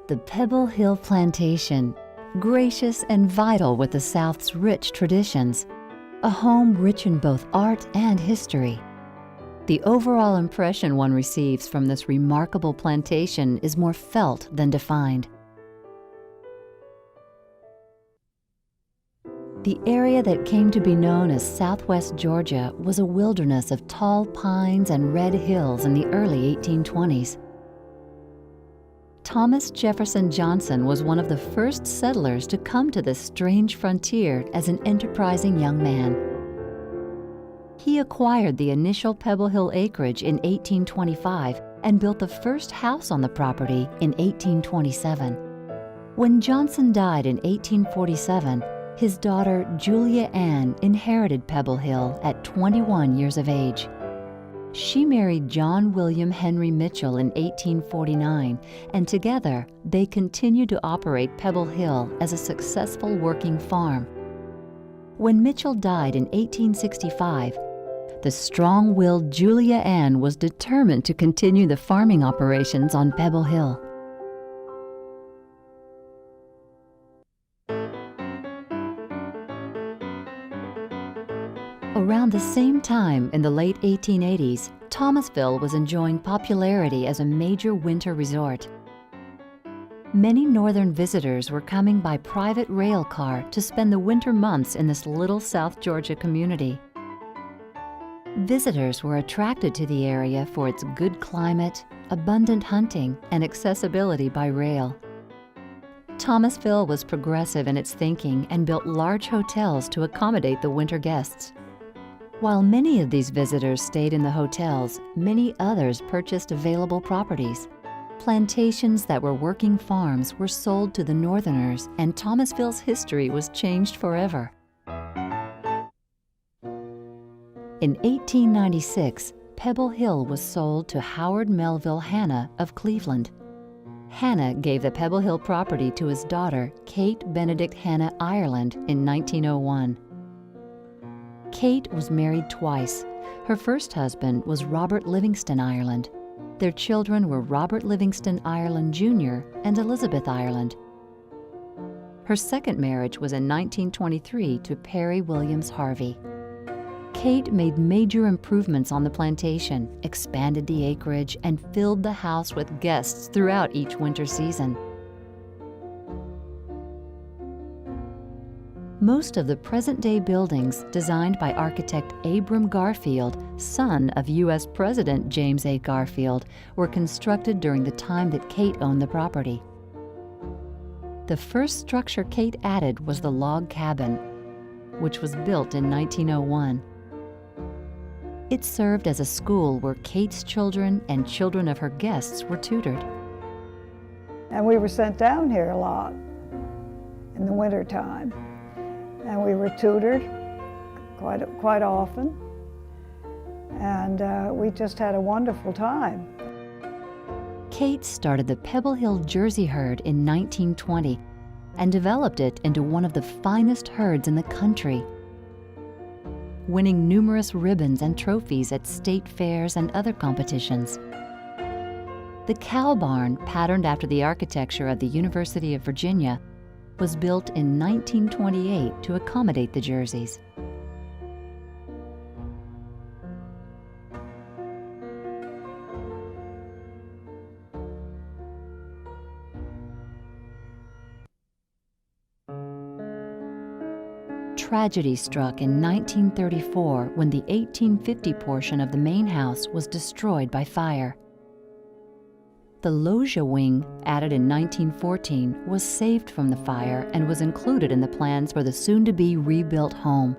The Pebble Hill Plantation, gracious and vital with the South's rich traditions, a home rich in both art and history. The overall impression one receives from this remarkable plantation is more felt than defined. The area that came to be known as Southwest Georgia was a wilderness of tall pines and red hills in the early 1820s. Thomas Jefferson Johnson was one of the first settlers to come to this strange frontier as an enterprising young man. He acquired the initial Pebble Hill acreage in 1825 and built the first house on the property in 1827. When Johnson died in 1847, his daughter Julia Ann inherited Pebble Hill at 21 years of age. She married John William Henry Mitchell in 1849, and together they continued to operate Pebble Hill as a successful working farm. When Mitchell died in 1865, the strong-willed Julia Ann was determined to continue the farming operations on Pebble Hill. Around the same time, in the late 1880s, Thomasville was enjoying popularity as a major winter resort. Many northern visitors were coming by private rail car to spend the winter months in this little South Georgia community. Visitors were attracted to the area for its good climate, abundant hunting, and accessibility by rail. Thomasville was progressive in its thinking and built large hotels to accommodate the winter guests. While many of these visitors stayed in the hotels, many others purchased available properties. Plantations that were working farms were sold to the Northerners, and Thomasville's history was changed forever. In 1896, Pebble Hill was sold to Howard Melville Hanna of Cleveland. Hanna gave the Pebble Hill property to his daughter, Kate Benedict Hanna Ireland, in 1901. Kate was married twice. Her first husband was Robert Livingston Ireland. Their children were Robert Livingston Ireland Jr. and Elizabeth Ireland. Her second marriage was in 1923 to Perry Williams Harvey. Kate made major improvements on the plantation, expanded the acreage, and filled the house with guests throughout each winter season. Most of the present-day buildings, designed by architect Abram Garfield, son of U.S. President James A. Garfield, were constructed during the time that Kate owned the property. The first structure Kate added was the log cabin, which was built in 1901. It served as a school where Kate's children and children of her guests were tutored. And we were sent down here a lot in the wintertime. And we were tutored quite often, and we just had a wonderful time. Kate started the Pebble Hill Jersey herd in 1920 and developed it into one of the finest herds in the country, winning numerous ribbons and trophies at state fairs and other competitions. The cow barn, patterned after the architecture of the University of Virginia, was built in 1928 to accommodate the Jerseys. Tragedy struck in 1934 when the 1850 portion of the main house was destroyed by fire. The loggia wing, added in 1914, was saved from the fire and was included in the plans for the soon-to-be rebuilt home.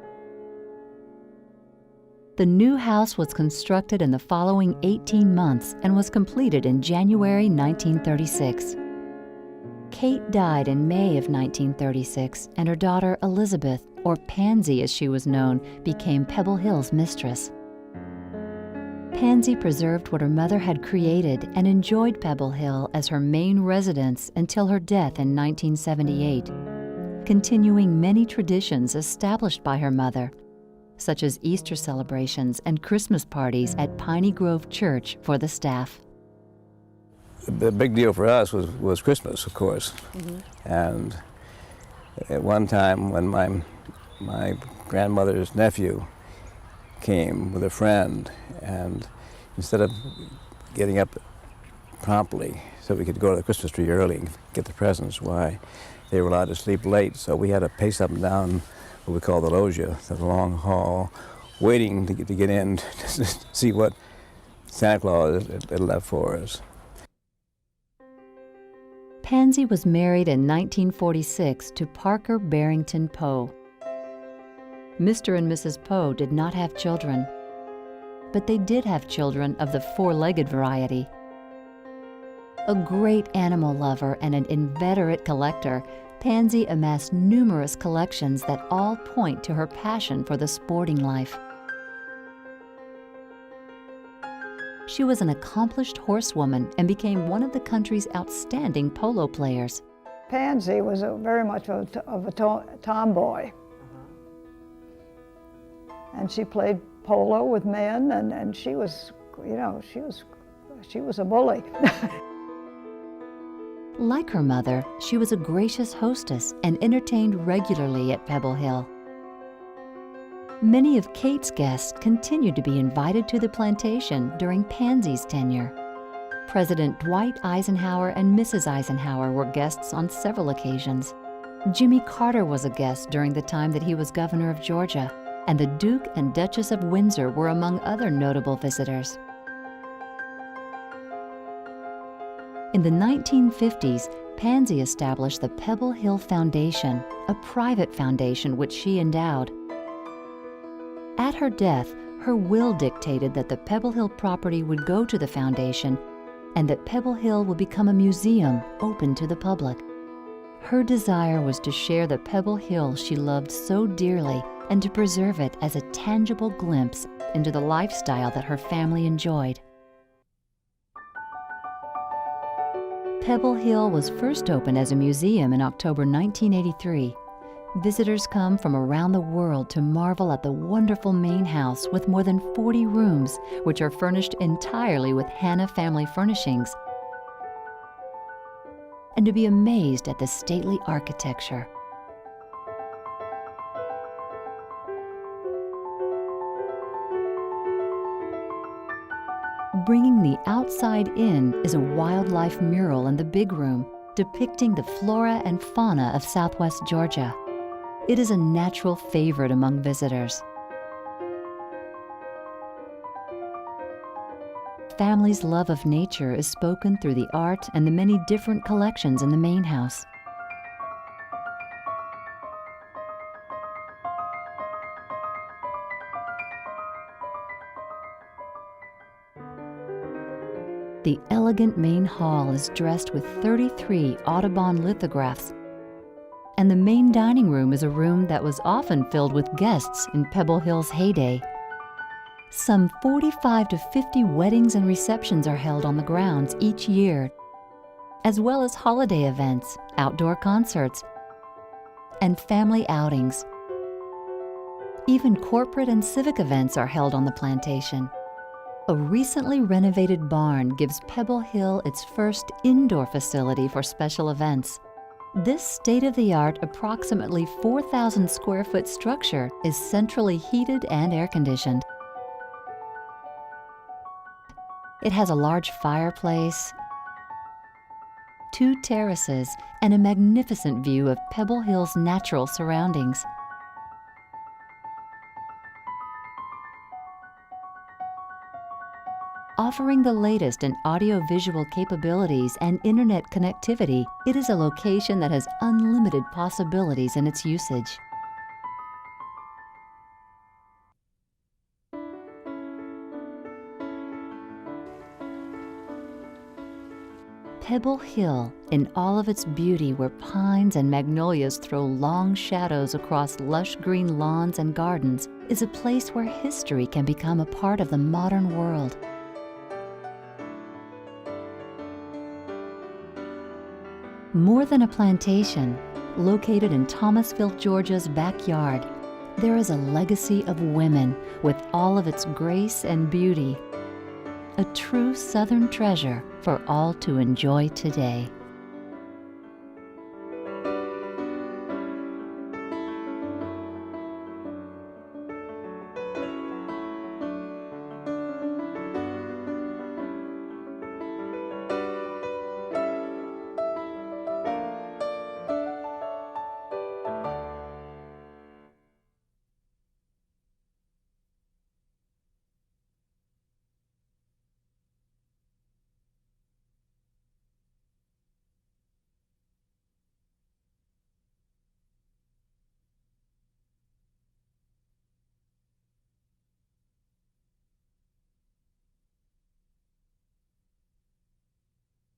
The new house was constructed in the following 18 months and was completed in January 1936. Kate died in May of 1936, and her daughter Elizabeth, or Pansy as she was known, became Pebble Hill's mistress. Pansy preserved what her mother had created and enjoyed Pebble Hill as her main residence until her death in 1978, continuing many traditions established by her mother, such as Easter celebrations and Christmas parties at Piney Grove Church for the staff. the big deal for us was Christmas, of course. And at one time when my grandmother's nephew came with a friend, and instead of getting up promptly so we could go to the Christmas tree early and get the presents, why, they were allowed to sleep late, so we had to pace up and down what we call the loggia, the long hall, waiting to get in to see what Santa Claus had left for us. Pansy was married in 1946 to Parker Barrington Poe. Mr. and Mrs. Poe did not have children, but they did have children of the four-legged variety. A great animal lover and an inveterate collector, Pansy amassed numerous collections that all point to her passion for the sporting life. She was an accomplished horsewoman and became one of the country's outstanding polo players. Pansy was very much of a tomboy. And she played polo with men, and she was, you know, she was a bully. Like her mother, she was a gracious hostess and entertained regularly at Pebble Hill. Many of Kate's guests continued to be invited to the plantation during Pansy's tenure. President Dwight Eisenhower and Mrs. Eisenhower were guests on several occasions. Jimmy Carter was a guest during the time that he was governor of Georgia, and the Duke and Duchess of Windsor were among other notable visitors. In the 1950s, Pansy established the Pebble Hill Foundation, a private foundation which she endowed. At her death, her will dictated that the Pebble Hill property would go to the foundation and that Pebble Hill would become a museum open to the public. Her desire was to share the Pebble Hill she loved so dearly and to preserve it as a tangible glimpse into the lifestyle that her family enjoyed. Pebble Hill was first opened as a museum in October 1983. Visitors come from around the world to marvel at the wonderful main house with more than 40 rooms, which are furnished entirely with Hanna family furnishings, and to be amazed at the stately architecture. Bringing the outside in is a wildlife mural in the big room depicting the flora and fauna of Southwest Georgia. It is a natural favorite among visitors. Family's love of nature is spoken through the art and the many different collections in the main house. The elegant main hall is dressed with 33 Audubon lithographs, and the main dining room is a room that was often filled with guests in Pebble Hill's heyday. Some 45 to 50 weddings and receptions are held on the grounds each year, as well as holiday events, outdoor concerts, and family outings. Even corporate and civic events are held on the plantation. A recently renovated barn gives Pebble Hill its first indoor facility for special events. This state-of-the-art, approximately 4,000 square foot structure is centrally heated and air-conditioned. It has a large fireplace, 2 terraces, and a magnificent view of Pebble Hill's natural surroundings. Offering the latest in audio-visual capabilities and internet connectivity, it is a location that has unlimited possibilities in its usage. Pebble Hill, in all of its beauty, where pines and magnolias throw long shadows across lush green lawns and gardens, is a place where history can become a part of the modern world. More than a plantation, located in Thomasville, Georgia's backyard, there is a legacy of women with all of its grace and beauty. a true Southern treasure for all to enjoy today.